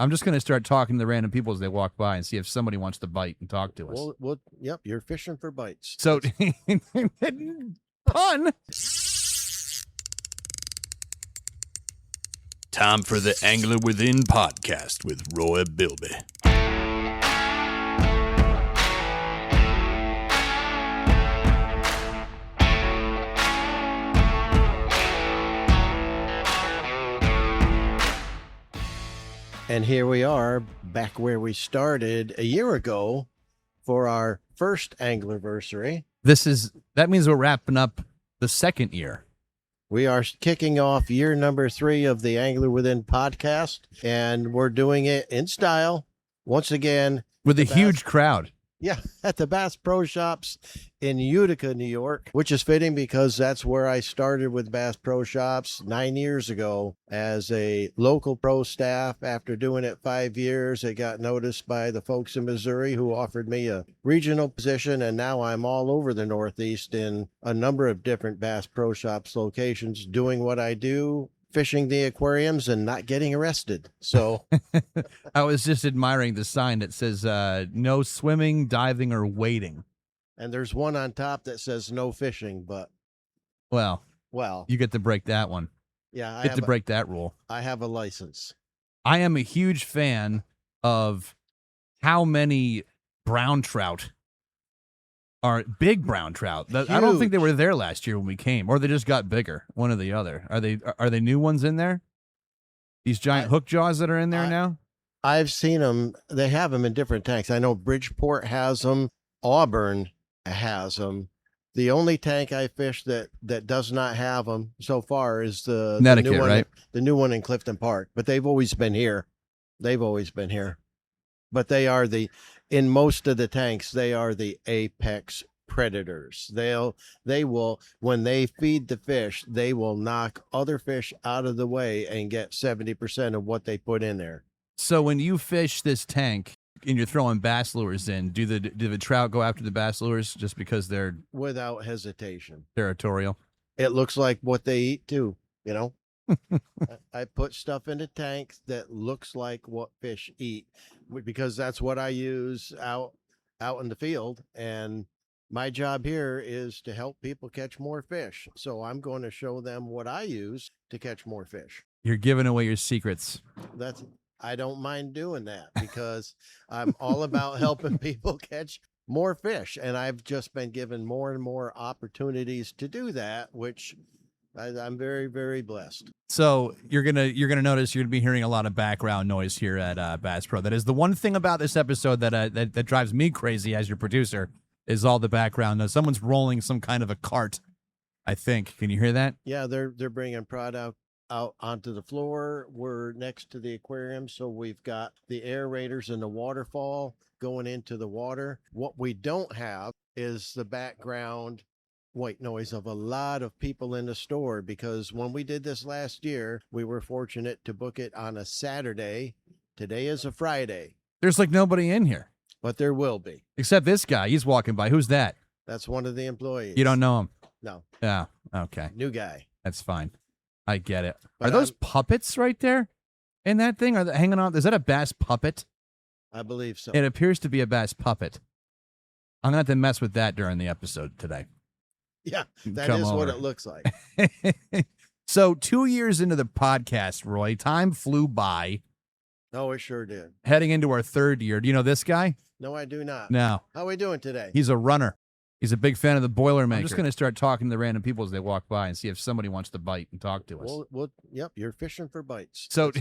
I'm just going to start talking to the random people as they walk by and see if somebody wants to bite and talk to us. Well, yep, you're fishing for bites. So, pun. Time for the Angler Within podcast with Roy Bilby. And here we are back where we started a year ago for our first Angler-versary. That means we're wrapping up the second year. We are kicking off year number 3 of the Angler Within podcast, and we're doing it in style once again With a huge crowd. Yeah, at the Bass Pro Shops in Utica, New York, which is fitting because that's where I started with Bass Pro Shops 9 years ago as a local pro staff. After doing it 5 years, it got noticed by the folks in Missouri who offered me a regional position, and now I'm all over the Northeast in a number of different Bass Pro Shops locations doing what I do, fishing the aquariums and not getting arrested. So I was just admiring the sign that says no swimming, diving, or wading. And there's one on top that says no fishing, but well, you get to break that one. Yeah, I get to break that rule. I have a license. I am a huge fan of how many brown trout are big brown trout. I don't think they were there last year when we came, or they just got bigger. One or the other. Are they new ones in there? These giant hook jaws that are in there now? I've seen them. They have them in different tanks. I know Bridgeport has them. Auburn has them. The only tank I fished that does not have them so far is the new one, right? The new one in Clifton Park. But they've always been here. But they are in most of the tanks, they are the apex predators. They will, when they feed the fish, they will knock other fish out of the way and get 70% of what they put in there. So when you fish this tank and you're throwing bass lures in, do the trout go after the bass lures just because they're without hesitation territorial? It looks like what they eat too, you know. I put stuff in the tank that looks like what fish eat because that's what I use out in the field. And my job here is to help people catch more fish. So I'm going to show them what I use to catch more fish. You're giving away your secrets. I don't mind doing that because I'm all about helping people catch more fish. And I've just been given more and more opportunities to do that, which I'm very, very blessed. So you're gonna notice you're gonna be hearing a lot of background noise here at Bass Pro. That is the one thing about this episode that drives me crazy as your producer is all the background noise. Someone's rolling some kind of a cart, I think. Can you hear that? Yeah, they're bringing product out onto the floor. We're next to the aquarium, so we've got the aerators and the waterfall going into the water. What we don't have is the background white noise of a lot of people in the store, because when we did this last year, we were fortunate to book it on a Saturday. Today is a Friday. There's like nobody in here. But there will be. Except this guy. He's walking by. Who's that? That's one of the employees. You don't know him? No. Yeah. Okay. New guy. That's fine. I get it. But are those puppets right there in that thing? Are they hanging on? Is that a bass puppet? I believe so. It appears to be a bass puppet. I'm going to have to mess with that during the episode today. Yeah, that is what it looks like. So 2 years into the podcast, Roy, time flew by. Oh, it sure did. Heading into our third year. Do you know this guy? No, I do not. No. How are we doing today? He's a runner. He's a big fan of the Boilermaker. I'm just going to start talking to the random people as they walk by and see if somebody wants to bite and talk to us. Well, yep, you're fishing for bites. So,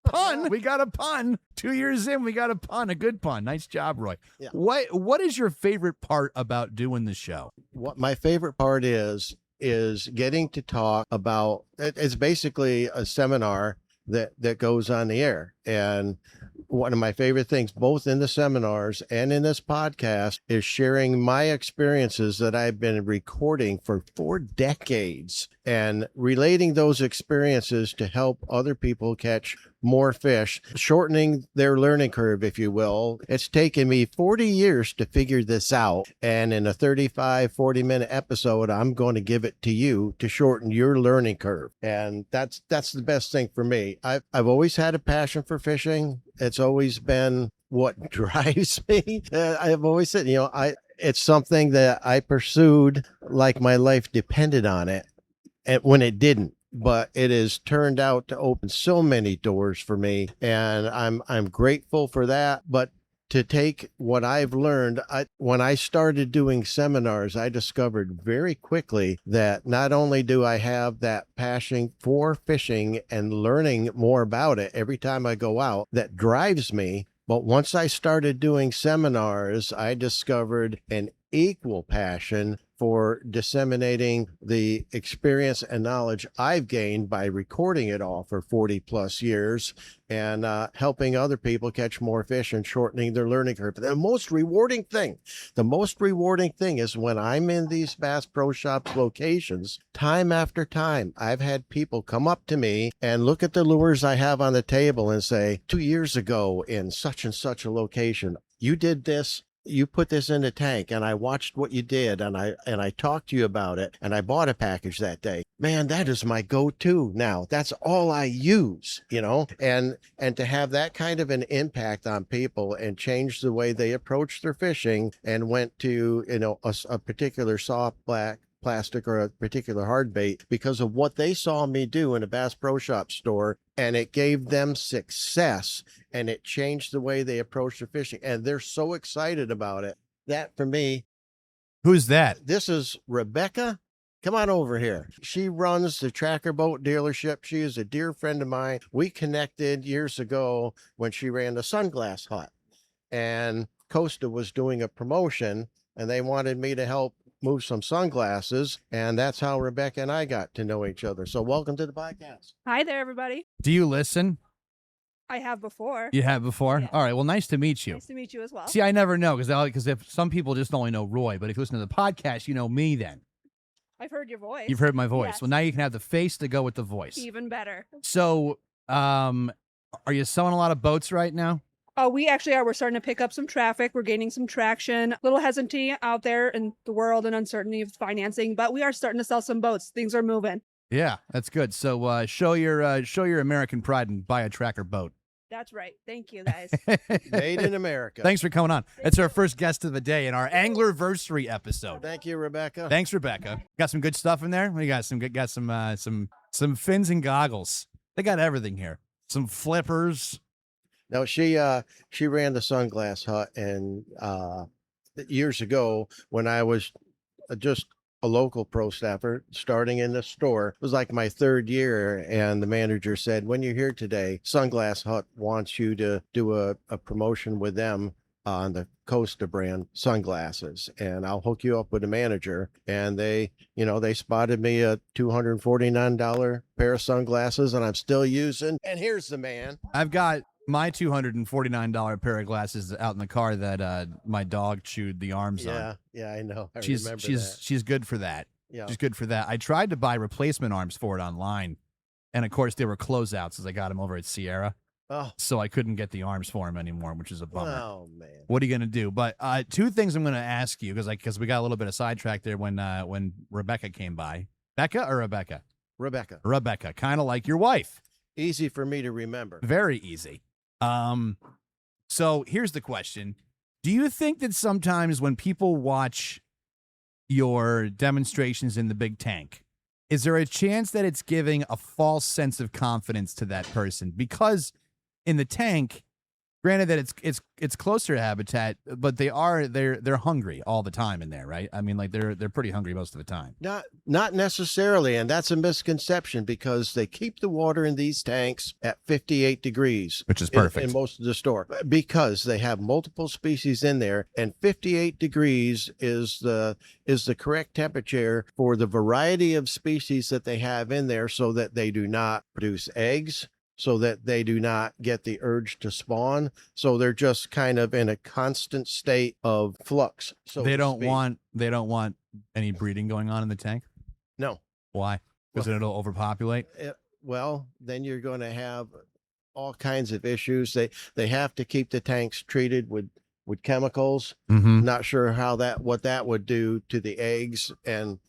pun. We got a pun. 2 years in, we got a pun. A good pun. Nice job, Roy. Yeah. What is your favorite part about doing the show? What my favorite part is getting to talk about, it's basically a seminar that goes on the air. And one of my favorite things, both in the seminars and in this podcast, is sharing my experiences that I've been recording for 4 decades and relating those experiences to help other people catch more fish, shortening their learning curve, if you will. It's taken me 40 years to figure this out. And in a 35, 40-minute episode, I'm going to give it to you to shorten your learning curve. And that's the best thing for me. I've always had a passion for fishing. It's always been what drives me. I've always said, it's something that I pursued like my life depended on it, and when it didn't. But it has turned out to open so many doors for me, and I'm grateful for that. But to take what I've learned, when I started doing seminars, I discovered very quickly that not only do I have that passion for fishing and learning more about it every time I go out that drives me, but once I started doing seminars, I discovered an equal passion for disseminating the experience and knowledge I've gained by recording it all for 40 plus years and helping other people catch more fish and shortening their learning curve. The most rewarding thing is when I'm in these Bass Pro Shops locations, time after time, I've had people come up to me and look at the lures I have on the table and say, 2 years ago in such and such a location, you did this. You put this in the tank, and I watched what you did, and I talked to you about it, and I bought a package that day. Man, that is my go-to now. That's all I use, and to have that kind of an impact on people and change the way they approach their fishing and went to, a particular soft black plastic or a particular hard bait because of what they saw me do in a Bass Pro Shop store, and it gave them success and it changed the way they approach their fishing, and they're so excited about it. That for me. Who's that? This is Rebecca. Come on over here. She runs the Tracker Boat dealership. She is a dear friend of mine. We connected years ago when she ran the Sunglass Hut, and Costa was doing a promotion and they wanted me to help move some sunglasses, and that's how Rebecca and I got to know each other. So welcome to the podcast. Hi there, everybody. Do you listen? I have before. You have before? Yeah. All right. Well, nice to meet you. Nice to meet you as well. See, I never know because if some people just only know Roy, but if you listen to the podcast, you know me then. I've heard your voice. You've heard my voice. Yes. Well, now you can have the face to go with the voice. Even better. So, are you selling a lot of boats right now? Oh, we actually are. We're starting to pick up some traffic. We're gaining some traction. A little hesitancy out there in the world and uncertainty of financing, but we are starting to sell some boats. Things are moving. Yeah, that's good. So show your American pride and buy a Tracker boat. That's right. Thank you, guys. Made in America. Thanks for coming on. It's our first guest of the day in our Angler-versary episode. Thank you, Rebecca. Thanks, Rebecca. Got some good stuff in there. We got some fins and goggles. They got everything here. Some flippers. No, she ran the Sunglass Hut, and years ago when I was just a local pro staffer starting in the store, it was like my third year, and the manager said, when you're here today, Sunglass Hut wants you to do a promotion with them on the Costa brand sunglasses, and I'll hook you up with a manager. And they spotted me a $249 pair of sunglasses, and I'm still using. And here's the man. I've got my $249 pair of glasses out in the car that my dog chewed the arms on. Yeah, I know. She's good for that. Yeah. She's good for that. I tried to buy replacement arms for it online, and of course they were closeouts as I got them over at Sierra. Oh. So I couldn't get the arms for him anymore, which is a bummer. Oh man. What are you gonna do? But two things I'm gonna ask you because we got a little bit of sidetracked there when Rebecca came by. Becca or Rebecca? Rebecca. Rebecca, kind of like your wife. Easy for me to remember. Very easy. So here's the question. Do you think that sometimes when people watch your demonstrations in the big tank, is there a chance that it's giving a false sense of confidence to that person? Because in the tank, granted that it's closer to habitat, but they're hungry all the time in there, right? I mean, like they're pretty hungry most of the time. Not necessarily, and that's a misconception because they keep the water in these tanks at 58 degrees, Which is perfect. in most of the store, because they have multiple species in there, and 58 degrees is the correct temperature for the variety of species that they have in there, so that they do not produce eggs, so that they do not get the urge to spawn. So they're just kind of in a constant state of flux. So they don't want any breeding going on in the tank? No. Why? Because it'll overpopulate? Well, then you're going to have all kinds of issues. They have to keep the tanks treated with chemicals. Mm-hmm. Not sure what that would do to the eggs and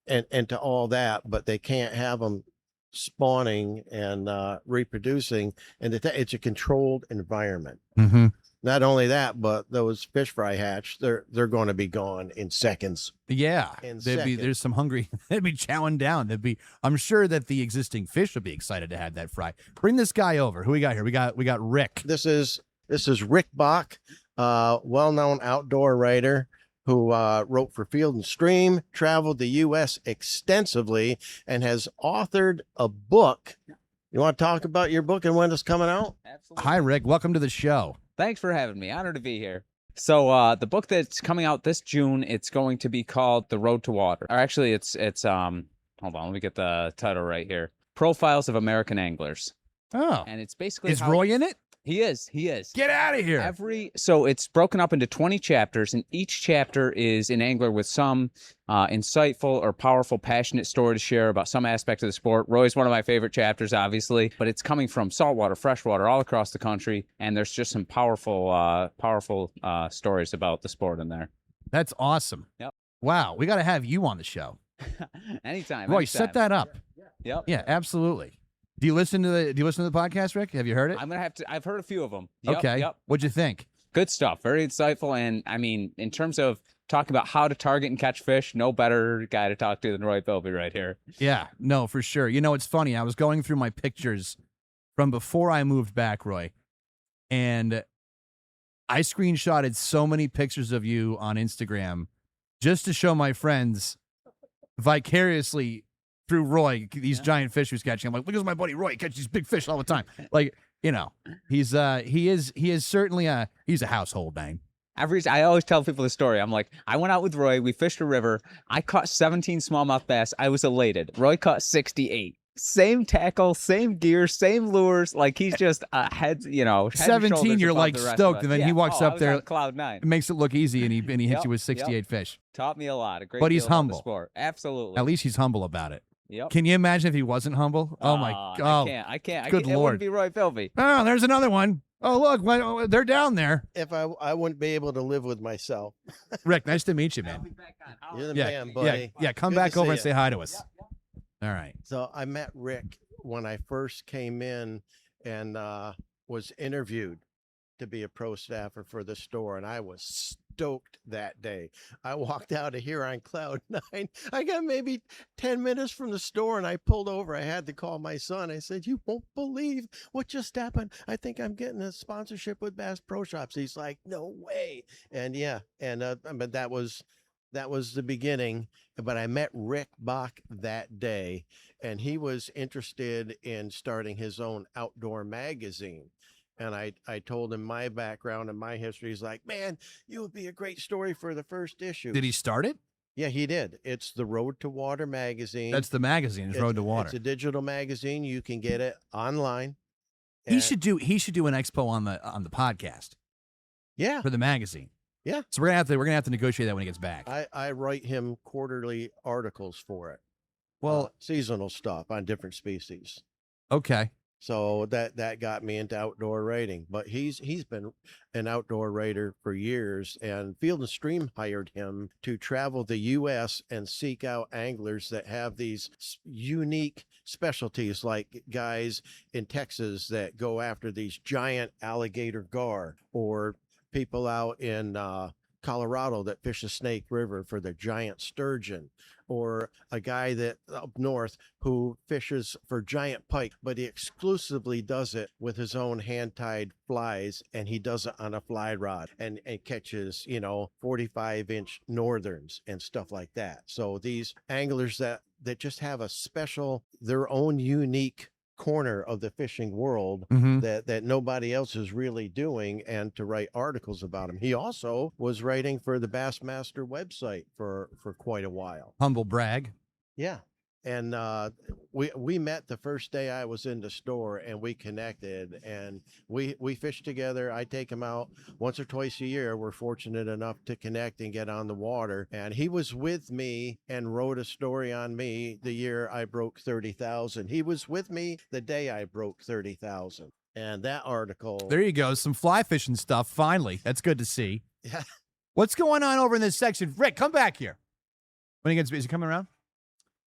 to all that, but they can't have them spawning and reproducing, and it's a controlled environment. Mm-hmm. Not only that, but those fish fry hatch, they're going to be gone in seconds. Yeah, In there's some hungry. They'd be chowing down. I'm sure that the existing fish would be excited to have that fry. Bring this guy over. Who we got here? We got Rick. This is Rick Bach, well-known outdoor writer who wrote for Field and Stream, traveled the U.S. extensively, and has authored a book. You want to talk about your book and when it's coming out? Absolutely. Hi, Rick. Welcome to the show. Thanks for having me. Honored to be here. So the book that's coming out this June, it's going to be called The Road to Water. Or actually, it's hold on, let me get the title right here. Profiles of American Anglers. Oh, And it's basically is Roy in it? He is. Get out of here. So it's broken up into 20 chapters, and each chapter is an angler with some insightful or powerful, passionate story to share about some aspect of the sport. Roy's one of my favorite chapters, obviously, but it's coming from saltwater, freshwater, all across the country, and there's just some powerful stories about the sport in there. That's awesome. Yep. Wow, we got to have you on the show. Anytime. Roy, set that up. Yep. Yeah, absolutely. Do you listen to the podcast, Rick? Have you heard it? I've heard a few of them. Yep, Okay. Yep. What'd you think? Good stuff. Very insightful. And I mean, in terms of talking about how to target and catch fish, no better guy to talk to than Roy Philby right here. Yeah, no, for sure. You know, it's funny. I was going through my pictures from before I moved back, Roy, and I screenshotted so many pictures of you on Instagram just to show my friends vicariously through Roy these giant fish he was catching. I'm like, look at my buddy Roy, he catches these big fish all the time. Like, you know, he is certainly he's a household name. I always tell people the story. I'm like, I went out with Roy. We fished a river. I caught 17 smallmouth bass. I was elated. Roy caught 68. Same tackle, same gear, same lures. Like he's just head 17, you're like stoked, and then he walks up there, cloud nine. It makes it look easy, and he hits you with 68 fish. Taught me a lot. A great But deal he's about humble. the sport. Absolutely. At least he's humble about it. Yep. Can you imagine if he wasn't humble? Oh my God! I can't. Good It Lord. wouldn't be Roy Philby. Oh, there's another one. Oh, look, they're down there. If I wouldn't be able to live with myself. Rick, nice to meet you, man. You're the Yeah, man, buddy. yeah. Come Good back to over see and ya. say hi to us. All right. So I met Rick when I first came in and was interviewed to be a pro staffer for the store, and I was stoked that day. I walked out of here on cloud nine. I got maybe 10 minutes from the store, and I pulled over. I had to call my son. I said, "You won't believe what just happened. I think I'm getting a sponsorship with Bass Pro Shops." He's like, "No way." And yeah, and but that was the beginning. But I met Rick Bach that day, and he was interested in starting his own outdoor magazine. And I told him my background and my history. He's like, "Man, you would be a great story for the first issue." Did he start it? Yeah, he did. It's the Road to Water magazine. That's the magazine. It's Road to Water. It's a digital magazine. You can get it online. He And- should do an expo on the podcast Yeah. for the magazine. Yeah. So we're gonna have to negotiate that when he gets back. I write him quarterly articles for it. Well, Seasonal stuff on different species. okay. So that got me into outdoor writing. But he's been an outdoor writer for years, and Field and Stream hired him to travel the U.S. and seek out anglers that have these unique specialties, like guys in Texas that go after these giant alligator gar, or people out in Colorado that fish the Snake River for the giant sturgeon, or a guy that up north who fishes for giant pike, but he exclusively does it with his own hand-tied flies, and he does it on a fly rod and catches 45-inch northerns and stuff like that. So these anglers that just have a special, their own unique corner of the fishing world Mm-hmm. that nobody else is really doing, and to write articles about him. He also was writing for the Bassmaster website for quite a while. Humble brag. Yeah. And we met the first day I was in the store, and we connected, and we fished together. I take him out once or twice a year. We're fortunate enough to connect and get on the water. And he was with me and wrote a story on me the year I broke 30,000. He was with me the day I broke 30,000. And that article. There you go. Some fly fishing stuff. Finally. That's good to see. Yeah. What's going on over in this section? Rick, come back here. When he gets, is he coming around?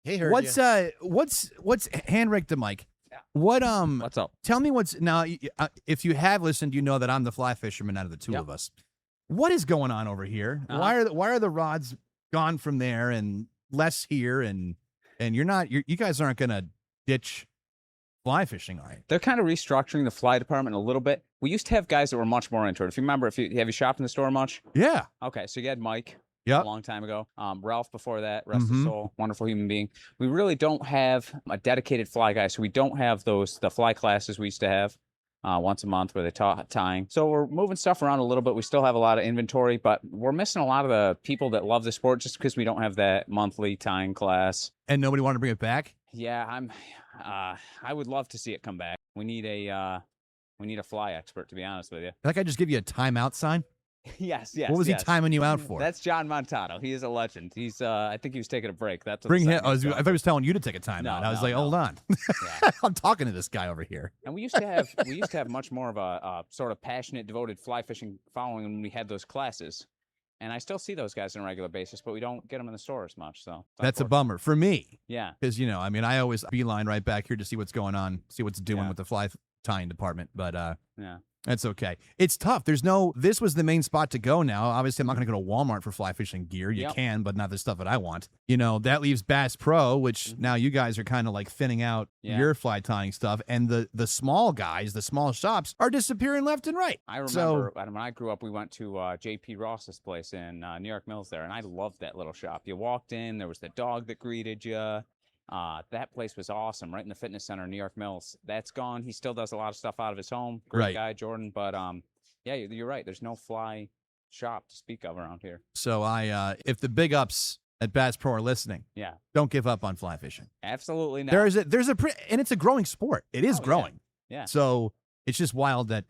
He heard What's hand Rick the mic? Yeah. What's up? Tell me what's now. If you have listened, you know that I'm the fly fisherman out of the two Yep. of us. What is going on over here? Why are the rods gone from there and less here and you guys aren't gonna ditch fly fishing, are you? They're kind of restructuring the fly department a little bit. We used to have guys that were much more into it. If you remember, have you shopped in the store much? Yeah. Okay, so you had Mike. Yep. A long time ago. Ralph before that, rest his soul, wonderful human being. We really don't have a dedicated fly guy, so we don't have the fly classes we used to have once a month where they taught tying. So we're moving stuff around a little bit. We still have a lot of inventory, but we're missing a lot of the people that love the sport just because we don't have that monthly tying class. And nobody wanted to bring it back? Yeah, I would love to see it come back. We need a fly expert, to be honest with you. Like I just give you a timeout sign? Yes. What was he timing you out for? That's John Montano. He is a legend. He's I think he was taking a break. That's what Bring the him. I segment's thought he was telling you to take a timeout. No, I was no, like, no. hold on. Yeah. I'm talking to this guy over here. And we used to have much more of a sort of passionate, devoted fly fishing following when we had those classes. And I still see those guys on a regular basis, but we don't get them in the store as much. So That's a bummer for me. Yeah. Because, I always beeline right back here to see what's going on, see what's doing with the fly tying department. But yeah. That's okay. It's tough. This was the main spot to go now. Obviously, I'm not going to go to Walmart for fly fishing gear. You can, but not the stuff that I want. That leaves Bass Pro, which now you guys are kind of like thinning out your fly tying stuff. And the small guys, the small shops are disappearing left and right. I remember when I grew up, we went to J.P. Ross's place in New York Mills there, and I loved that little shop. You walked in, there was the dog that greeted you. That place was awesome, right in the fitness center in New York Mills. That's gone. He still does a lot of stuff out of his home. Great guy, Jordan. But yeah, you're right. There's no fly shop to speak of around here. So if the big ups at Bass Pro are listening, don't give up on fly fishing. Absolutely not. And it's a growing sport. It is growing. Yeah. So it's just wild that.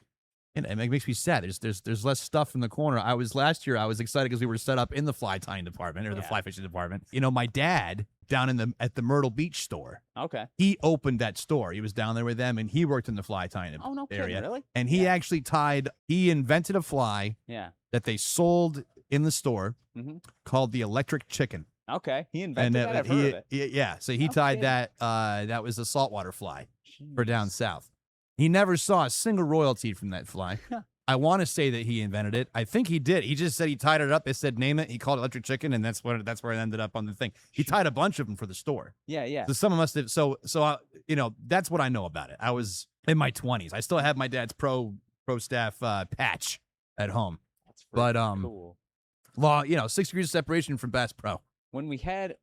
And it makes me sad. There's less stuff in the corner. Last year I was excited because we were set up in the fly tying department or the fly fishing department. My dad down at the Myrtle Beach store. Okay. He opened that store. He was down there with them and he worked in the fly tying area. Oh, no kidding, really? And he actually he invented a fly that they sold in the store called the electric chicken. Okay. He invented that. I've heard of it. Yeah. So he tied that. That was a saltwater fly for down south. He never saw a single royalty from that fly. I want to say that he invented it. I think he did. He just said he tied it up. They said name it. He called it electric chicken, and that's where it ended up on the thing. He tied a bunch of them for the store. Yeah. So someone must have. So that's what I know about it. I was in my 20s. I still have my dad's pro staff patch at home. That's cool. 6 degrees of separation from Bass Pro. When we had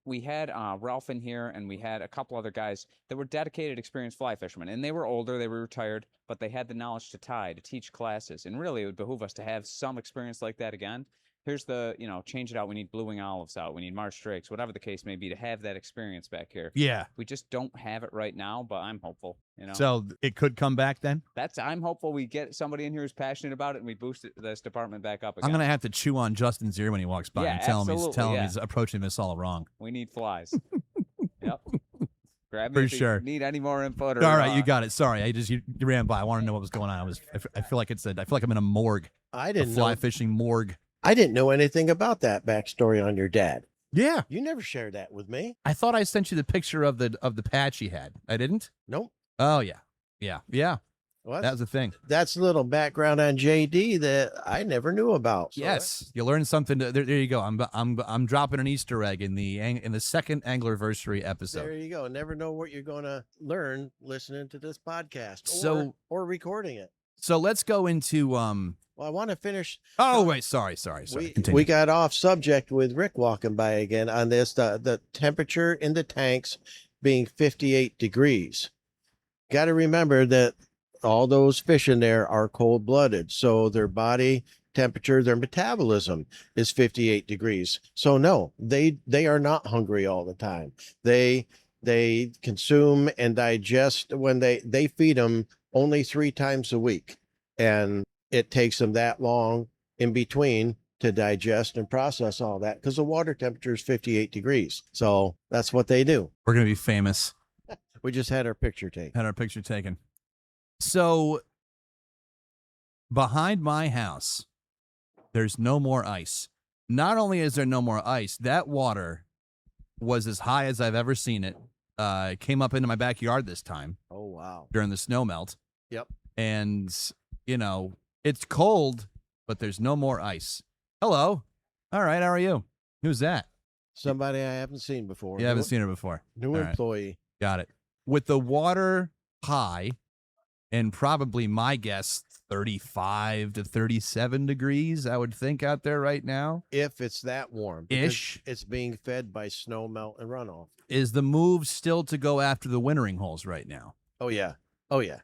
Ralph in here, and we had a couple other guys that were dedicated, experienced fly fishermen, and they were older, they were retired, but they had the knowledge to tie, to teach classes, and really it would behoove us to have some experience like that again. Here's change it out. We need blue wing olives out. We need marsh drakes, whatever the case may be, to have that experience back here. Yeah. We just don't have it right now, but I'm hopeful. So it could come back then? I'm hopeful we get somebody in here who's passionate about it and we boost this department back up again. I'm going to have to chew on Justin's ear when he walks by and tell him he's approaching this all wrong. We need flies. Yep. Grab me For if you sure. need any more input. All right, you got it. Sorry, you ran by. I want to know what was going on. I feel like I'm in a morgue. I didn't fly fishing morgue. I didn't know anything about that backstory on your dad. Yeah. You never shared that with me. I thought I sent you the picture of the patch he had. I didn't? Nope. Oh yeah. Yeah. Well, that was the thing. That's a little background on JD that I never knew about. So yes, you learned something. There you go. I'm dropping an Easter egg in the second Angler-versary episode. There you go. Never know what you're going to learn listening to this podcast or recording it. So let's go into Well, I want to finish. Oh wait, sorry. We got off subject with Rick walking by again on this. The temperature in the tanks being 58 degrees. Got to remember that all those fish in there are cold-blooded, so their body temperature, their metabolism is 58 degrees. So no, they are not hungry all the time. They consume and digest when they feed them only 3 times a week, and it takes them that long in between to digest and process all that because the water temperature is 58 degrees. So that's what they do. We're gonna be famous. We just had our picture taken. So behind my house, there's no more ice. Not only is there no more ice, that water was as high as I've ever seen it. It came up into my backyard this time Oh, wow. during the snow melt. Yep. And, you know, it's cold, but there's no more ice. Hello. All right. How are you? Who's that? Somebody I haven't seen before. You haven't seen her before. New All right. employee. Got it. With the water high and probably my guess 35 to 37 degrees, I would think, out there right now. If it's that warm. because Ish. It's being fed by snow melt and runoff. Is the move still to go after the wintering holes right now? Oh, yeah. Oh, yeah.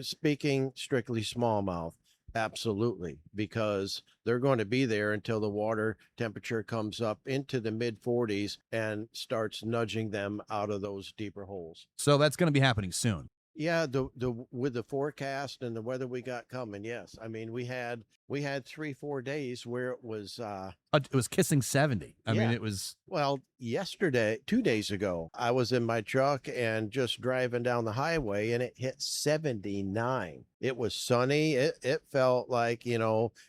Speaking strictly smallmouth, absolutely, because they're going to be there until the water temperature comes up into the mid 40s and starts nudging them out of those deeper holes. So that's going to be happening soon. Yeah, with the forecast and the weather we got coming, yes. I mean, we had 3-4 days where it was It was kissing 70. I mean, Yeah. it was. well, yesterday, 2 days ago, I was in my truck and just driving down the highway and it hit 79. It was sunny. It felt like,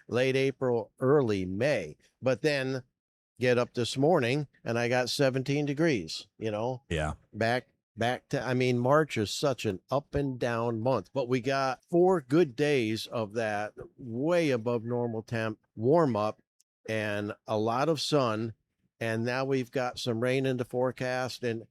late April, early May. But then get up this morning and I got 17 degrees, Yeah. back to, I mean, March is such an up and down month, but we got 4 good days of that way above normal temp warm up and a lot of sun. And now we've got some rain in the forecast and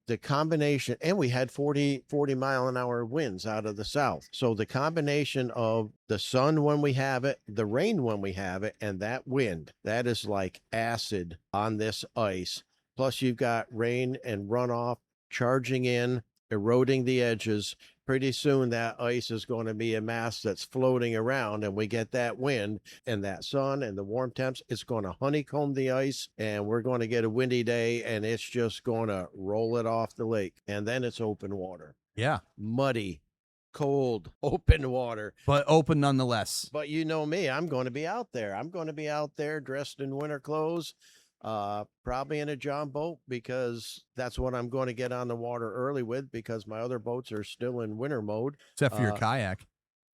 the combination, and we had 40 mile an hour winds out of the south. So the combination of the sun when we have it, the rain when we have it, and that wind, that is like acid on this ice. Plus you've got rain and runoff charging in, eroding the edges. Pretty soon that ice is going to be a mass that's floating around, and we get that wind and that sun and the warm temps. It's going to honeycomb the ice, and we're going to get a windy day, and it's just going to roll it off the lake. And then it's open water, Yeah. muddy, cold, open water. But open nonetheless. But you know me, I'm going to be out there. I'm going to be out there dressed in winter clothes, probably in a John boat, because that's what I'm going to get on the water early with, because my other boats are still in winter mode. Except for your kayak.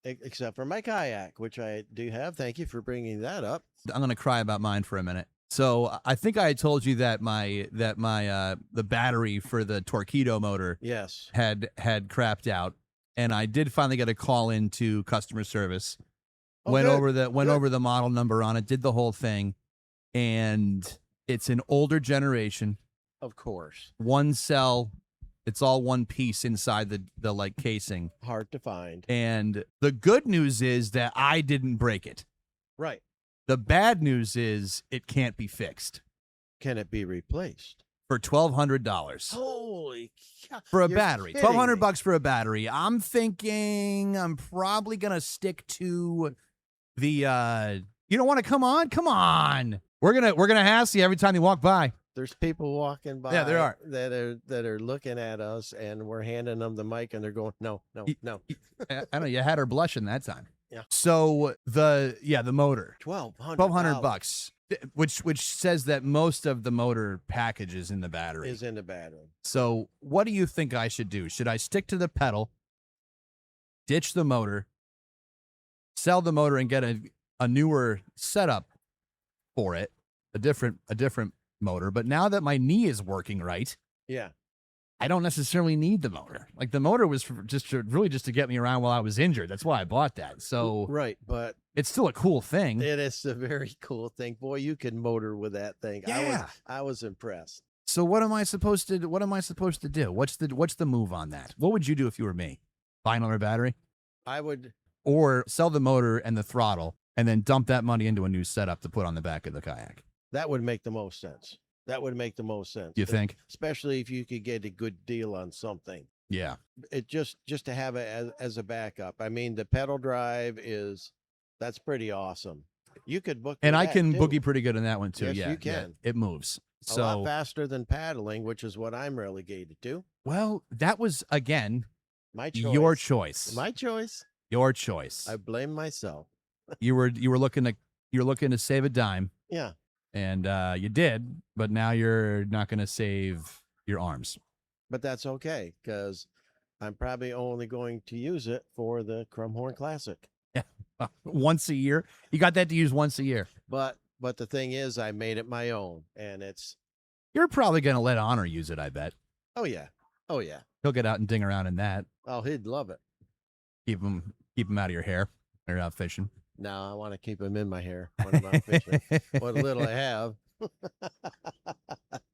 Except for my kayak, which I do have. Thank you for bringing that up. I'm going to cry about mine for a minute. So I think I told you that the battery for the Torpedo motor Yes. had crapped out, and I did finally get a call into customer service. Oh, went good. over the model number on it, did the whole thing, and it's an older generation. Of course. One cell. It's all one piece inside the like casing. Hard to find. And the good news is that I didn't break it. Right. The bad news is it can't be fixed Can it be replaced? for $1,200 Holy cow. for a You're battery. kidding me. $1,200 for a battery. I'm thinking I'm probably gonna stick to the. You don't want to come on? Come on. We're gonna hassle you every time you walk by. There's people walking by. Yeah, there are. that are looking at us, and we're handing them the mic, and they're going, no. I know you had her blushing that time. Yeah. So the motor. $1,200 $1,200, which says that most of the motor package is in the battery. is in the battery. So what do you think I should do? Should I stick to the pedal, ditch the motor, sell the motor, and get a newer setup for it, a different motor? But now that my knee is working right, Yeah. I don't necessarily need the motor. Like the motor was just to get me around while I was injured. That's why I bought that. So Right, but it's still a cool thing. it is a very cool thing. Boy, you can motor with that thing. Yeah. I was impressed. So what am I supposed to do? What's the move on that? What would you do if you were me? Buy another battery? I would. Or sell the motor and the throttle and then dump that money into a new setup to put on the back of the kayak? That would make the most sense. You think? Especially if you could get a good deal on something. Yeah. It just to have it as a backup. I mean, the pedal drive that's pretty awesome. You could book, And with I that, can too. boogie pretty good in that one too. Yes, Yeah, you can. Yeah, it moves. A lot faster than paddling, which is what I'm relegated to. Well, that was again My choice. your choice. My choice. Your choice. I blame myself. You were looking to save a dime, Yeah. and you did, but now you're not going to save your arms. But that's okay, because I'm probably only going to use it for the Crumhorn Classic. Once a year. You got that to use once a year. But the thing is, I made it my own, and it's You're probably going to let Honor use it, I bet. oh yeah. He'll get out and ding around in that. Oh, he'd love it. Keep him out of your hair when you're out fishing. No, I want to keep him in my hair when I'm out fishing. What little I have.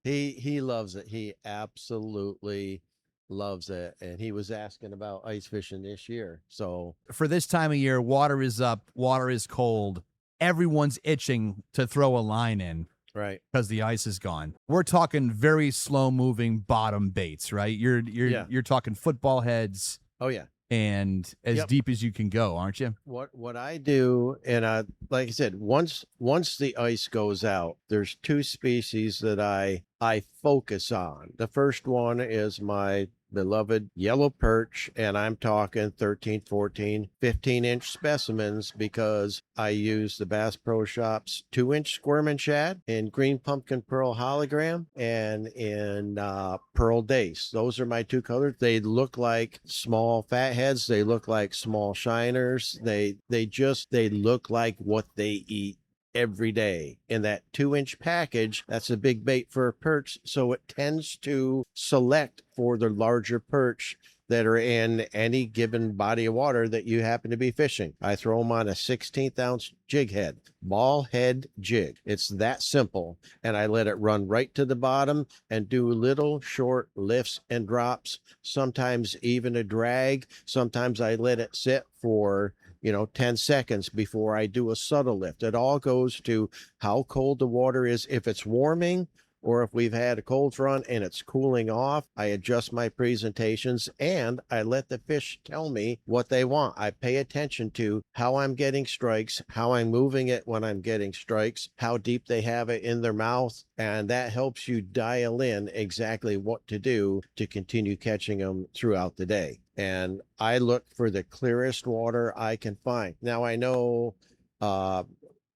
He loves it. He absolutely loves it. And he was asking about ice fishing this year. So For this time of year, water is up, water is cold. Everyone's itching to throw a line in right. because the ice is gone. We're talking very slow moving bottom baits, right? You're talking football heads Oh yeah. and as Yep. deep as you can go, aren't you? What I do, and like I said, once the ice goes out, there's two species that I focus on. The first one is my beloved yellow perch, and I'm talking 13, 14, 15-inch specimens because I use the Bass Pro Shops 2-inch squirm and shad in green pumpkin pearl hologram and in pearl dace. Those are my two colors. They look like small fatheads. They look like small shiners. They look like what they eat every day. In that 2-inch package, that's a big bait for a perch, so it tends to select for the larger perch that are in any given body of water that you happen to be fishing. I throw them on a 16th ounce jig head, ball head jig. It's that simple. And I let it run right to the bottom and do little short lifts and drops, sometimes even a drag. Sometimes I let it sit for 10 seconds before I do a subtle lift. It all goes to how cold the water is. If it's warming or if we've had a cold front and it's cooling off, I adjust my presentations and I let the fish tell me what they want. I pay attention to how I'm getting strikes, how I'm moving it when I'm getting strikes, how deep they have it in their mouth. And that helps you dial in exactly what to do to continue catching them throughout the day. And I look for the clearest water I can find. Now I know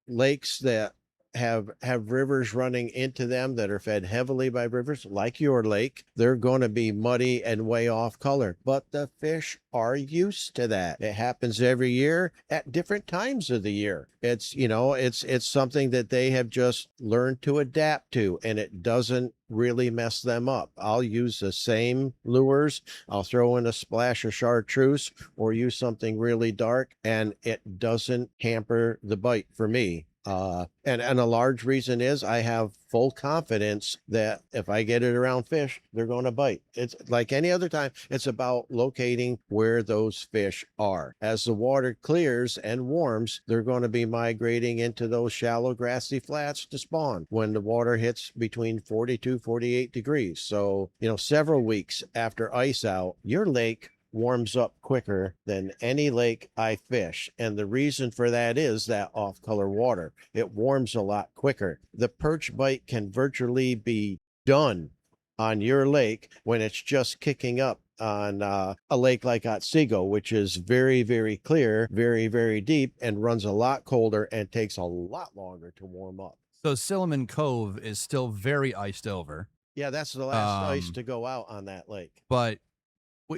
lakes that have rivers running into them that are fed heavily by rivers, like your lake. They're going to be muddy and way off color, but the fish are used to that. It happens every year at different times of the year. It's it's something that they have just learned to adapt to, and it doesn't really mess them up. I'll use the same lures. I'll throw in a splash of chartreuse or use something really dark, and it doesn't hamper the bite for me. And a large reason is I have full confidence that if I get it around fish, they're going to bite. It's like any other time. It's about locating where those fish are. As the water clears and warms, they're going to be migrating into those shallow grassy flats to spawn when the water hits between 42, 48 degrees. So, several weeks after ice out, your lake warms up quicker than any lake I fish. And the reason for that is that off-color water. It warms a lot quicker. The perch bite can virtually be done on your lake when it's just kicking up on a lake like Otsego, which is very, very clear, very, very deep, and runs a lot colder and takes a lot longer to warm up. So Silliman Cove is still very iced over. Yeah, that's the last ice to go out on that lake. But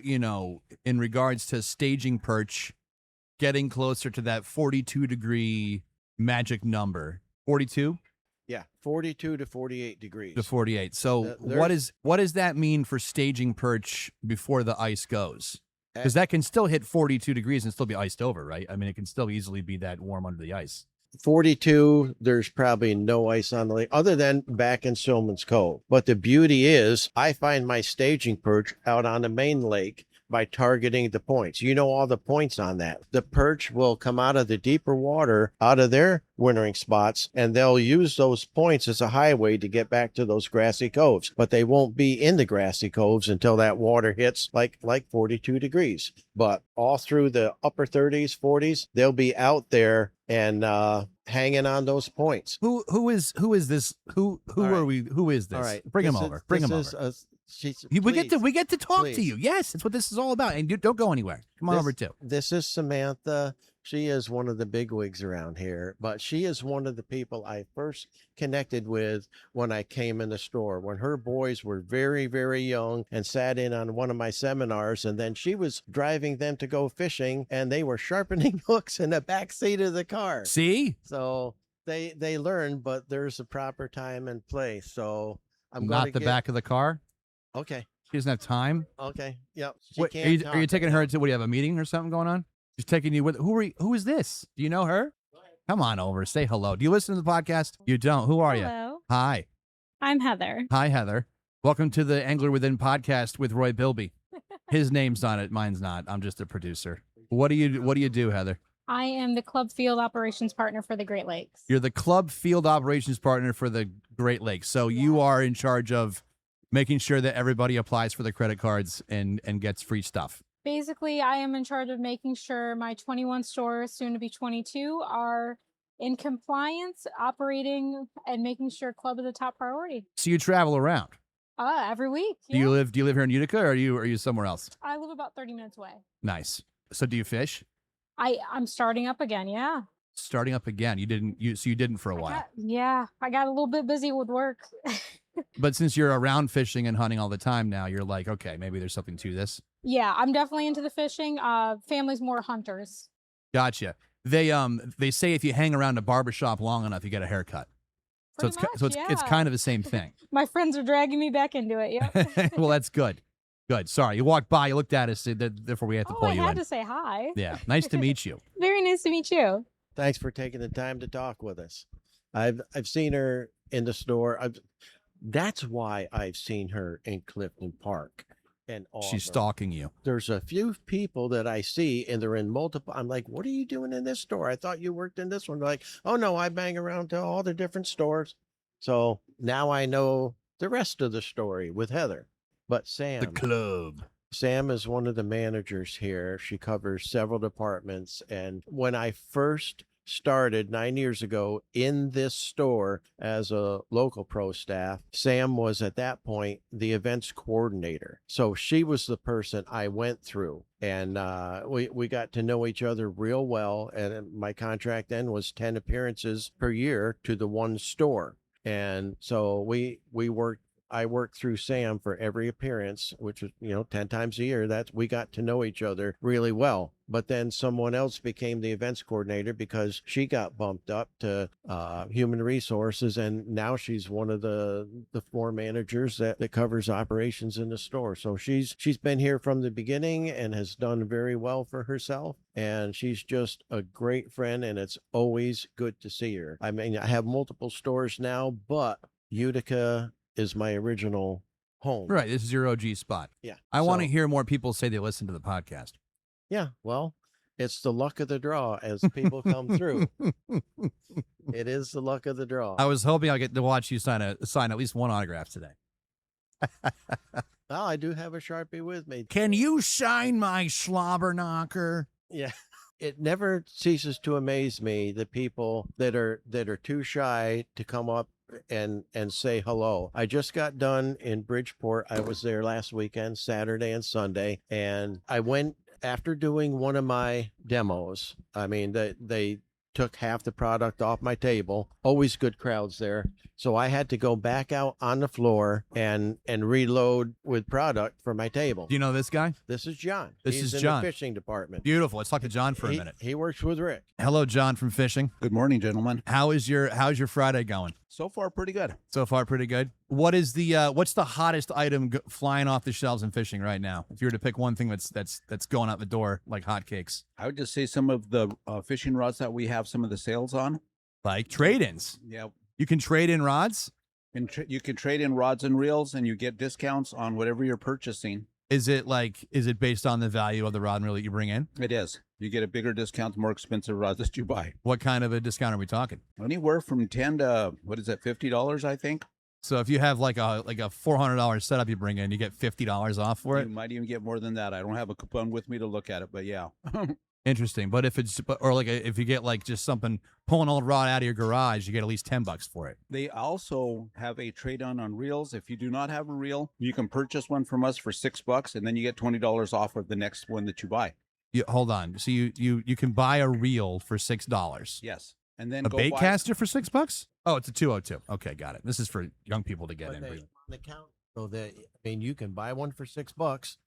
in regards to staging perch, getting closer to that 42-degree magic number, 42? Yeah, 42 to 48 degrees. To 48. So what does that mean for staging perch before the ice goes? Because that can still hit 42 degrees and still be iced over, right? I mean, it can still easily be that warm under the ice. 42, there's probably no ice on the lake other than back in Silman's Cove. But the beauty is I find my staging perch out on the main lake by targeting the points. All the points on that. The perch will come out of the deeper water, out of their wintering spots, and they'll use those points as a highway to get back to those grassy coves. But they won't be in the grassy coves until that water hits like 42 degrees. But all through the upper 30s, 40s, they'll be out there and hanging on those points. Who is this? Who All are right. we? Who is this? All right. Bring him over. Bring him over. We get to talk to please. you. Yes, that's what this is all about. And don't go anywhere. Come on over too. This is Samantha. She is one of the bigwigs around here, but she is one of the people I first connected with when I came in the store, when her boys were very, very young and sat in on one of my seminars. And then she was driving them to go fishing, and they were sharpening hooks in the back seat of the car. See? So they learn, but there's a proper time and place. So I'm Not the back of the car. Okay. She doesn't have time. Okay. Yep. Wait, are you taking her to? What do you have, a meeting or something going on? She's taking you with. Who is this? Do you know her? Come on over. Say hello. Do you listen to the podcast? You don't. Who are you? Hello. Hi. I'm Heather. Hi, Heather. Welcome to the Angler Within podcast with Roy Bilby. His name's on it. Mine's not. I'm just a producer. What do you do, Heather? I am the club field operations partner for the Great Lakes. You're the club field operations partner for the Great Lakes. So you are in charge of making sure that everybody applies for the credit cards and gets free stuff. Basically, I am in charge of making sure my 21 stores, soon to be 22, are in compliance, operating, and making sure club is a top priority. So you travel around. Every week. Do you live here in Utica, or are you somewhere else? I live about 30 minutes away. Nice. So do you fish? I'm starting up again, yeah. Starting up again. You didn't for a while. I got a little bit busy with work. But since you're around fishing and hunting all the time now, you're like, okay, maybe there's something to this. Yeah, I'm definitely into the fishing. Family's more hunters. Gotcha. They say if you hang around a barbershop long enough, you get a haircut. Pretty much, It's kind of the same thing. My friends are dragging me back into it, yeah. Well, that's good. Good. Sorry, you walked by, you looked at us, therefore we had to pull I you had in. to say hi. Yeah, nice to meet you. Very nice to meet you. Thanks for taking the time to talk with us. I've seen her in the store. That's why I've seen her in Clifton Park and all. She's stalking you. There's a few people that I see, and they're in multiple. I'm like, what are you doing in this store? I thought you worked in this one. They're like, oh no, I bang around to all the different stores. So now I know the rest of the story with Heather. But Sam, The club. Sam is one of the managers here. She covers several departments. And when I first started 9 years ago in this store as a local pro staff, Sam was at that point the events coordinator. So she was the person I went through. And we got to know each other real well. And my contract then was 10 appearances per year to the one store. And so I worked through Sam for every appearance, which is, 10 times a year. We got to know each other really well. But then someone else became the events coordinator because she got bumped up to human resources. And now she's one of the floor managers that covers operations in the store. So she's been here from the beginning and has done very well for herself. And she's just a great friend, and it's always good to see her. I mean, I have multiple stores now, but Utica is my original home. Right. This is your OG spot. Yeah. I want to So- hear more people say they listen to the podcast. Yeah. Well, it's the luck of the draw as people come through. It is the luck of the draw. I was hoping I'll get to watch you sign at least one autograph today. Well, I do have a Sharpie with me. Can you sign my slobber knocker? Yeah. It never ceases to amaze me the people that are too shy to come up and say hello. I just got done in Bridgeport. I was there last weekend, Saturday and Sunday, and I went after doing one of my demos. I mean, they took half the product off my table. Always good crowds there. So I had to go back out on the floor and reload with product for my table. Do you know this guy? This is John. This He's is in John. the fishing department. Beautiful. Let's talk to John for a minute. He works with Rick. Hello, John from fishing. Good morning, gentlemen. How's your Friday going? So far, pretty good. So far, pretty good. What's the hottest item flying off the shelves in fishing right now? If you were to pick one thing that's going out the door like hotcakes, I would just say some of the fishing rods that we have some of the sales on. like trade-ins. Yeah, You can trade in rods. you can trade in rods and reels, and you get discounts on whatever you're purchasing. Is it based on the value of the rod and reel that you bring in? It is. You get a bigger discount, more expensive rods that you buy. What kind of a discount are we talking? Anywhere from $10 to $50, I think. So if you have like a $400 setup you bring in, you get $50 off for You it. might even get more than that. I don't have a coupon with me to look at it, but yeah. Interesting. But if if you get like just something, pull an old rod out of your garage, you get at least $10 for it. They also have a trade on reels. If you do not have a reel, you can purchase one from us for $6, and then you get $20 off of the next one that you buy. Hold on. So you can buy a reel for $6. Yes, and then A go bait buy- caster for $6? Oh, it's a 202. Okay, got it. This is for young people to get But in. they on the counter, so that you can buy one for $6,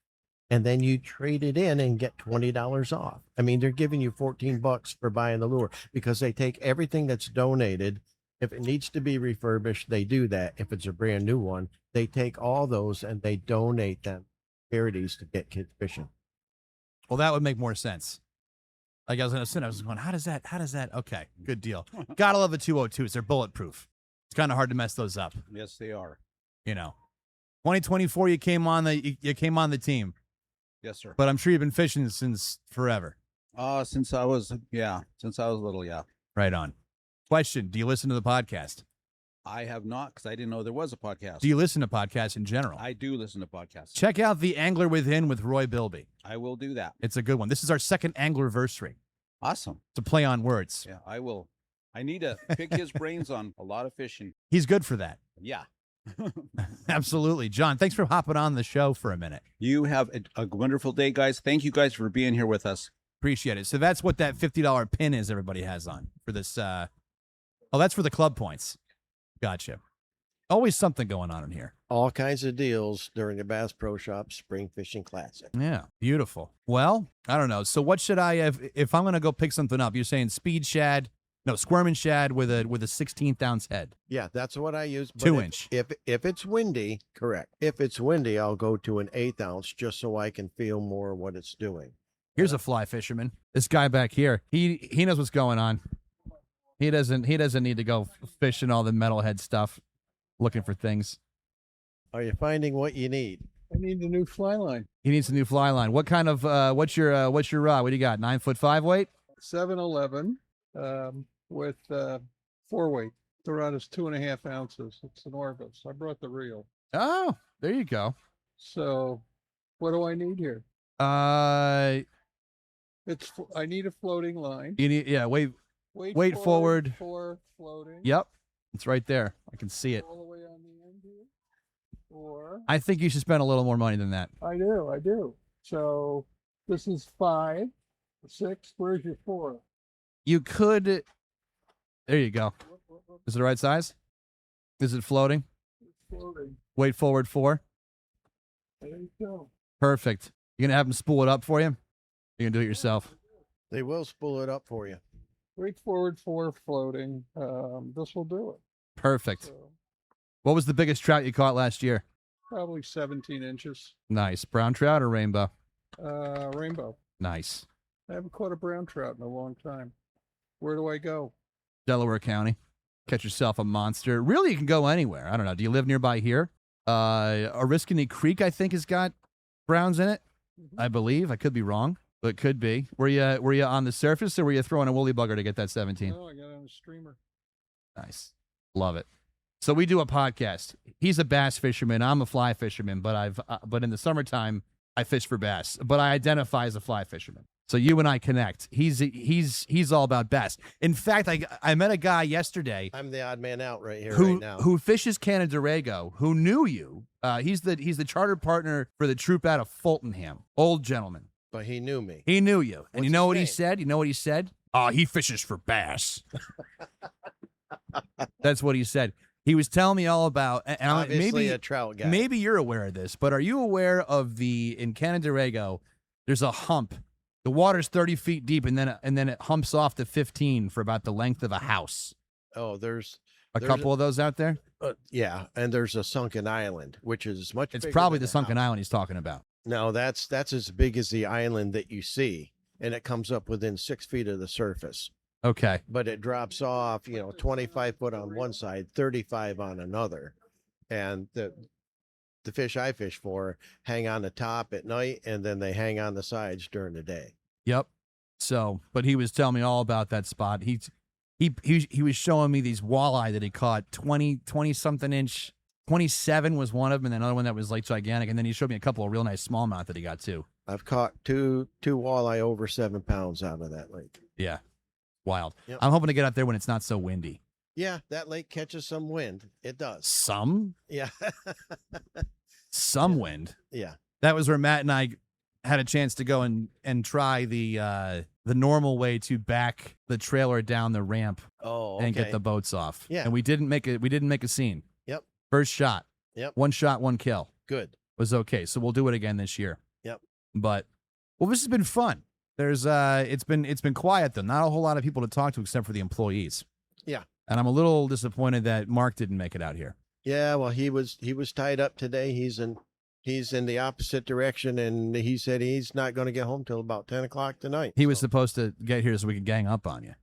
and then you trade it in and get $20 off. I mean, they're giving you $14 for buying the lure because they take everything that's donated. If it needs to be refurbished, they do that. If it's a brand new one, they take all those and they donate them to charities to get kids fishing. Well, that would make more sense. Like I was going, how does that? Okay, good deal. Gotta love the 202s. They're bulletproof. It's kind of hard to mess those up. Yes, they are. 2024, you came on the team, Yes, sir. but I'm sure you've been fishing since forever. Since I was little, yeah. Right on. Question: do you listen to the podcast? I have not, because I didn't know there was a podcast. Do you listen to podcasts in general? I do listen to podcasts. Check out The Angler Within with Roy Bilby. I will do that. It's a good one. This is our second Angler-versary. Awesome. It's a play on words. Yeah, I will. I need to pick his brains on a lot of fishing. He's good for that. Yeah. Absolutely. John, thanks for hopping on the show for a minute. You have a wonderful day, guys. Thank you guys for being here with us. Appreciate it. So that's what that $50 pin is everybody has on for this. Oh, that's for the club points. Gotcha. Always something going on in here. All kinds of deals during the Bass Pro Shop Spring Fishing Classic. Yeah, beautiful. Well, I don't know. So what should I have if I'm going to go pick something up? You're saying speed shad, no, squirming shad with a 16th ounce head. Yeah, that's what I use. But 2 inch. If it's windy, correct. If it's windy, I'll go to an 1/8 ounce just so I can feel more what it's doing. Here's a fly fisherman. This guy back here, he knows what's going on. He doesn't need to go fishing all the metalhead stuff, looking for things. Are you finding what you need? I need a new fly line. He needs a new fly line. What kind of what's your rod? What do you got? 9'5" weight? 711 with 4-weight. The rod is 2.5 ounces. It's an Orvis. I brought the reel. Oh, there you go. So what do I need here? I need a floating line. You need Wait forward. For floating. Yep, it's right there. I can see it. All the way on the end here. Or I think you should spend a little more money than that. I do. So this is 5, 6. Where's your 4? You could. There you go. Is it the right size? Is it floating? It's floating. Wait forward 4. I think so. Perfect. You gonna have them spool it up for you? You gonna do it yourself? They will spool it up for you. Wait forward 4 floating. This will do it. Perfect. So What was the biggest trout you caught last year? probably 17 inches. Nice. Brown trout or rainbow? Rainbow. Nice. I haven't caught a brown trout in a long time. Where do I go? Delaware County. Catch yourself a monster. Really, you can go anywhere. I don't know. Do you live nearby here? Oriskany Creek, I think, has got browns in it. I believe. I could be wrong, but it could be. Were you on the surface or were you throwing a woolly bugger to get that 17? No, I got on a streamer. Nice. Love it. So we do a podcast. He's a bass fisherman. I'm a fly fisherman, but but in the summertime I fish for bass, but I identify as a fly fisherman. So you and I connect. He's all about bass. In fact, I met a guy yesterday. I'm the odd man out right here, Who right now. who fishes Canandaigua, who knew you. He's the charter partner for the troop out of Fultonham. Old gentleman. But he knew me. He knew you. And What's you know his what he name? said? You know what he said? He fishes for bass. That's what he said. He was telling me all about, and Obviously maybe a trout guy. maybe you're aware of this, but are you aware of in Canandaigua, there's a hump. The water's 30 feet deep, and then it humps off to 15 for about the length of a house. Oh, there's A couple of those out there? yeah, and there's a sunken island, which is much. It's bigger probably than the a sunken house. island he's talking about. No, that's as big as the island that you see, and it comes up within 6 feet of the surface. Okay. But it drops off, 25 foot on one side, 35 on another, and the fish I fish for hang on the top at night, and then they hang on the sides during the day. Yep. So, but he was telling me all about that spot. He was showing me these walleye that he caught, 20 something inch. 27 was one of them, and then another one that was like gigantic. And then he showed me a couple of real nice smallmouth that he got too. I've caught two walleye over 7 pounds out of that lake. Yeah. Wild. Yep. I'm hoping to get out there when it's not so windy. Yeah, that lake catches some wind. It does. Some Yeah. wind. Yeah. That was where Matt and I had a chance to go and try the normal way to back the trailer down the ramp Oh, okay. and get the boats off. Yeah. And we didn't make a scene. Yep. First shot. Yep. One shot, one kill. Good. Was okay. So we'll do it again this year. Yep. But well, this has been fun. There's it's been quiet though. Not a whole lot of people to talk to except for the employees. Yeah. And I'm a little disappointed that Mark didn't make it out here. Yeah, well, he was tied up today. He's in the opposite direction, and he said he's not going to get home till about 10 o'clock tonight. He was supposed to get here so we could gang up on you.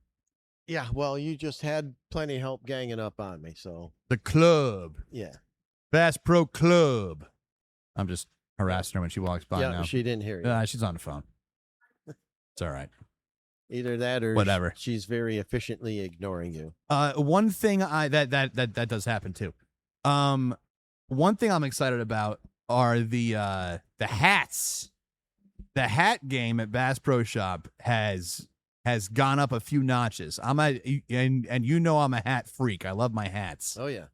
Yeah, well, you just had plenty of help ganging up on me, so The club. yeah. Bass Pro Club. I'm just harassing her when she walks by Yeah, now. she didn't hear you. She's on the phone. It's all right. Either that or Whatever. she's very efficiently ignoring you. One thing that does happen too. One thing I'm excited about are the hats. The hat game at Bass Pro Shop has gone up a few notches. And you know I'm a hat freak. I love my hats. Oh yeah.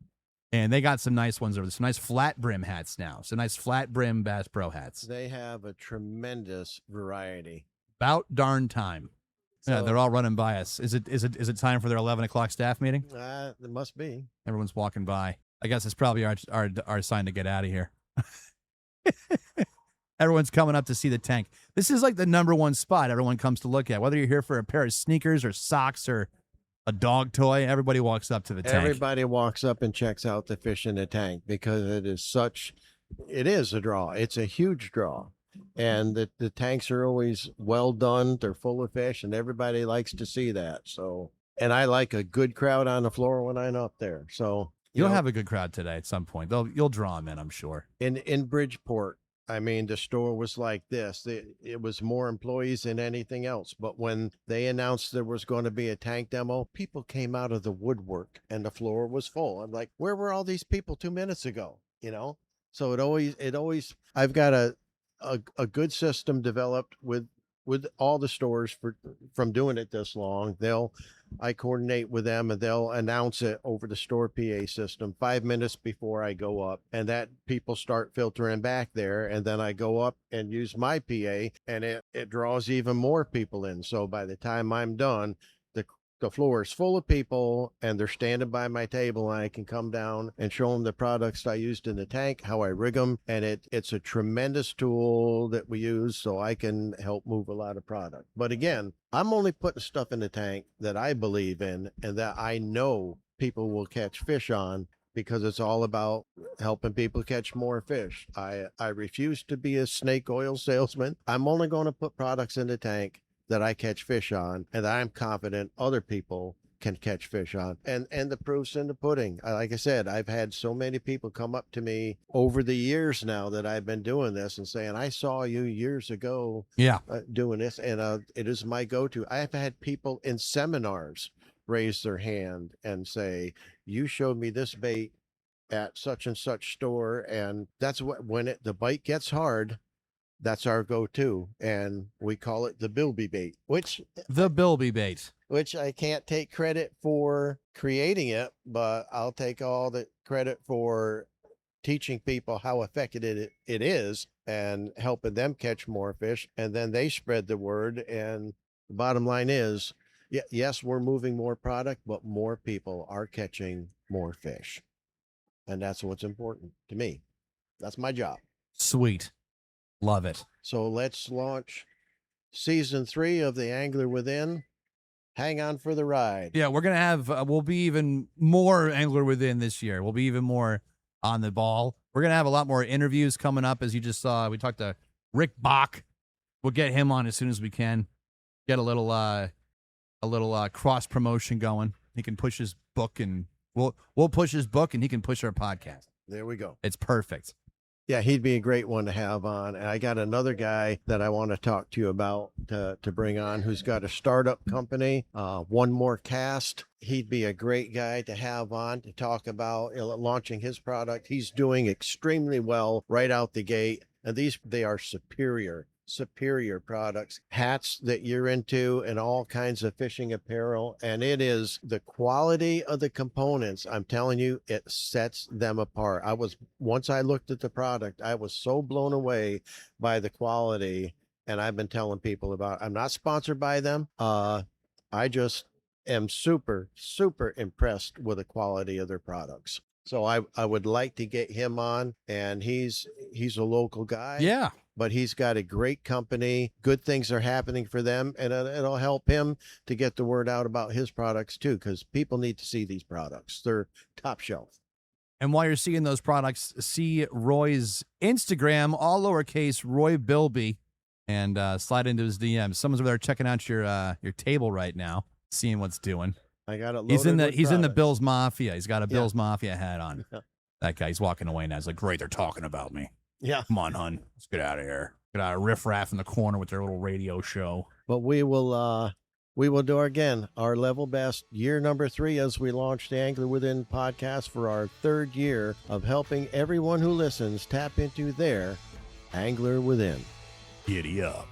And they got some nice ones over there. Some nice flat brim hats now. Some nice flat brim Bass Pro hats. They have a tremendous variety. About darn time. Yeah, So- they're all running by us. Is it time for their 11 o'clock staff meeting? It must be. Everyone's walking by. I guess it's probably our sign to get out of here. Everyone's coming up to see the tank. This is like the number one spot everyone comes to look at. Whether you're here for a pair of sneakers or socks or a dog toy, everybody walks up to the tank. Everybody walks up and checks out the fish in the tank because it is a draw. It's a huge draw. And the tanks are always well done. They're full of fish, and everybody likes to see that. So, and I like a good crowd on the floor when I'm up there. So You'll have a good crowd today at some point. You'll draw them in, I'm sure. in Bridgeport, I mean, the store was like this. It was more employees than anything else. But when they announced there was going to be a tank demo, people came out of the woodwork and the floor was full. I'm like, where were all these people 2 minutes ago? You know? So it always, I've got a good system developed with all the stores from doing it this long. I coordinate with them and they'll announce it over the store PA system 5 minutes before I go up, and that people start filtering back there, and then I go up and use my PA, and it draws even more people in. So by the time I'm done, the floor is full of people and they're standing by my table, and I can come down and show them the products I used in the tank, how I rig them. And it's a tremendous tool that we use so I can help move a lot of product. But again, I'm only putting stuff in the tank that I believe in and that I know people will catch fish on, because it's all about helping people catch more fish. I refuse to be a snake oil salesman. I'm only going to put products in the tank that I catch fish on, and I'm confident other people can catch fish on. And the proof's in the pudding. Like I said, I've had so many people come up to me over the years now that I've been doing this and saying, I saw you years ago doing this, and it is my go-to. I've had people in seminars raise their hand and say, you showed me this bait at such and such store, and that's when the bite gets hard, that's our go-to, and we call it the bilby bait, which I can't take credit for creating it, but I'll take all the credit for teaching people how effective it is and helping them catch more fish. And then they spread the word. And the bottom line is, yes, we're moving more product, but more people are catching more fish. And that's what's important to me. That's my job. Sweet. Love it. So let's launch season 3 of the Angler Within. Hang on for the ride. Yeah, we're going to have, we'll be even more Angler Within this year. We'll be even more on the ball. We're going to have a lot more interviews coming up. As you just saw, we talked to Rick Bach. We'll get him on as soon as we can. Get a little cross promotion going. He can push his book, and we'll push his book, and he can push our podcast. There we go. It's perfect. Yeah, he'd be a great one to have on. And I got another guy that I want to talk to you about to bring on, who's got a startup company, One More Cast. He'd be a great guy to have on to talk about launching his product. He's doing extremely well right out the gate. And they are superior superior products, hats that you're into, and all kinds of fishing apparel. And it is the quality of the components. I'm telling you, it sets them apart. Once I looked at the product, I was so blown away by the quality. And I've been telling people I'm not sponsored by them. I just am super, super impressed with the quality of their products. So I would like to get him on, and he's a local guy. Yeah. But he's got a great company. Good things are happening for them, and it'll help him to get the word out about his products too, because people need to see these products. They're top shelf. And while you're seeing those products, see Roy's Instagram, all lowercase, Roy Bilby, and slide into his DMs. Someone's over there checking out your table right now, seeing what's doing. I got it loaded. He's in the products. Bills Mafia. He's got a Yeah. Bills Mafia hat on. Yeah. That guy, he's walking away now. He's like, great, they're talking about me. Yeah. Come on, hun. Let's get out of here. Get out of riffraff in the corner with their little radio show. But we will do again our level best year number 3 as we launch the Angler Within podcast for our 3rd year of helping everyone who listens tap into their Angler Within. Giddy up.